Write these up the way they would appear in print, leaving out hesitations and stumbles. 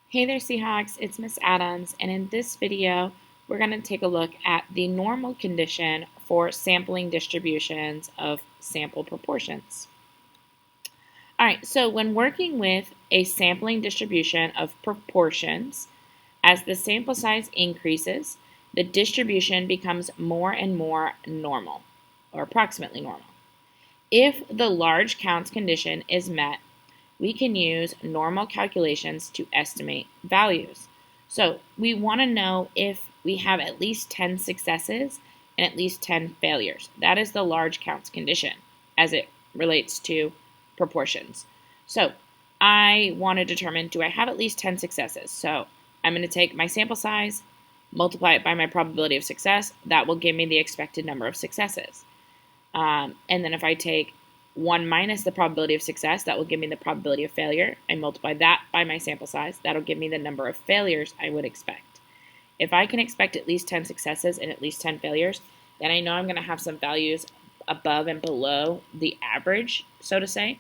Hey there, Seahawks. It's Miss Adams, and in this video, we're going to take a look at the normal condition for sampling distributions of sample proportions. All right, so when working with a sampling distribution of proportions, as the sample size increases, the distribution becomes more and more normal, or approximately normal. If the large counts condition is met, we can use normal calculations to estimate values. So we want to know if we have at least 10 successes and at least 10 failures. That is the large counts condition as it relates to proportions. So I want to determine, do I have at least 10 successes? So I'm going to take my sample size, multiply it by my probability of success. That will give me the expected number of successes. And then if I take 1 minus the probability of success, that will give me the probability of failure. I multiply that by my sample size. That'll give me the number of failures I would expect. If I can expect at least 10 successes and at least 10 failures, then I know I'm going to have some values above and below the average, so to say.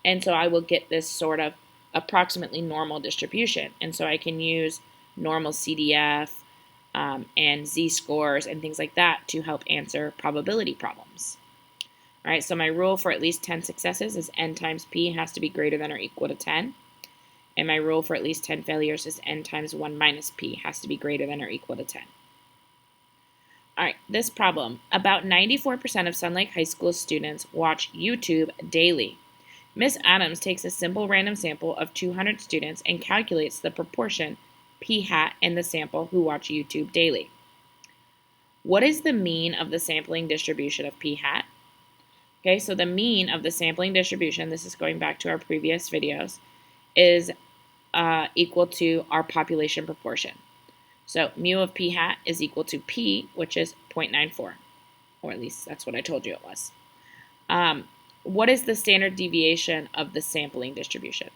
And so I will get this sort of approximately normal distribution. And so I can use normal CDF and z-scores and things like that to help answer probability problems. All right, so my rule for at least 10 successes is n times p has to be greater than or equal to 10. And my rule for at least 10 failures is n times 1 minus p has to be greater than or equal to 10. All right, this problem. About 94% of Sun Lake High School students watch YouTube daily. Miss Adams takes a simple random sample of 200 students and calculates the proportion p hat in the sample who watch YouTube daily. What is the mean of the sampling distribution of p hat? Okay, so the mean of the sampling distribution, this is going back to our previous videos, is equal to our population proportion. So mu of p hat is equal to p, which is 0.94, or at least that's what I told you it was. What is the standard deviation of the sampling distribution?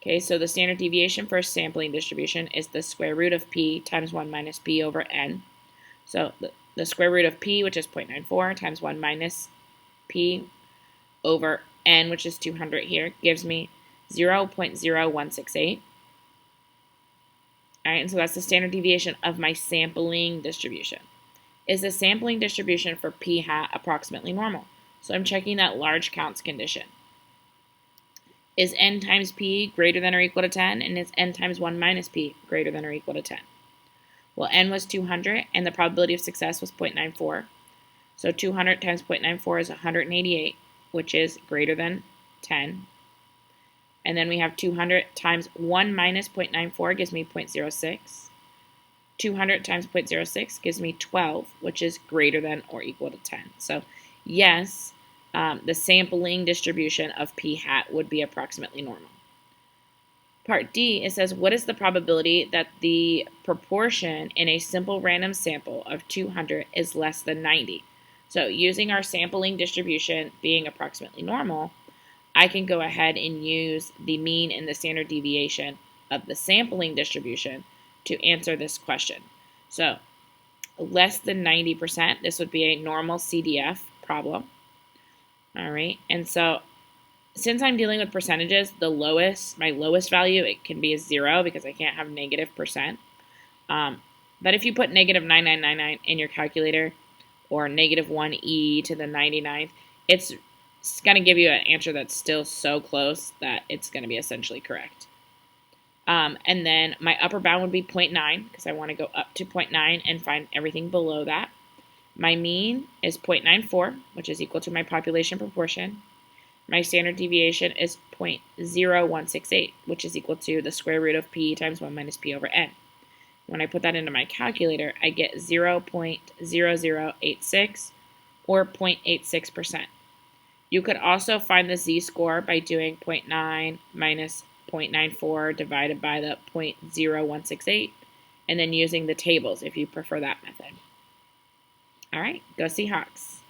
Okay, so the standard deviation for a sampling distribution is the square root of p times 1 minus p over n. So the square root of p, which is 0.94, times 1 minus p over n, which is 200 here, gives me 0.0168. All right, and so that's the standard deviation of my sampling distribution. Is the sampling distribution for p hat approximately normal? So I'm checking that large counts condition. Is n times p greater than or equal to 10, and is n times 1 minus p greater than or equal to 10? Well, n was 200, and the probability of success was 0.94. So 200 times 0.94 is 188, which is greater than 10. And then we have 200 times 1 minus 0.94 gives me 0.06. 200 times 0.06 gives me 12, which is greater than or equal to 10. So yes, the sampling distribution of p hat would be approximately normal. Part D, it says, what is the probability that the proportion in a simple random sample of 200 is less than 90? So using our sampling distribution being approximately normal, I can go ahead and use the mean and the standard deviation of the sampling distribution to answer this question. So less than 90%, this would be a normal CDF problem. All right, and so since I'm dealing with percentages, my lowest value, it can be a 0 because I can't have negative percent. But if you put negative 9999 in your calculator, or negative 1e to the 99th, it's going to give you an answer that's still so close that it's going to be essentially correct. And then my upper bound would be 0.9 because I want to go up to 0.9 and find everything below that. My mean is 0.94, which is equal to my population proportion. My standard deviation is 0.0168, which is equal to the square root of p times 1 minus p over n. When I put that into my calculator, I get 0.0086 or 0.86%. You could also find the z-score by doing 0.9 minus 0.94 divided by the 0.0168 and then using the tables if you prefer that method. All right, go Seahawks.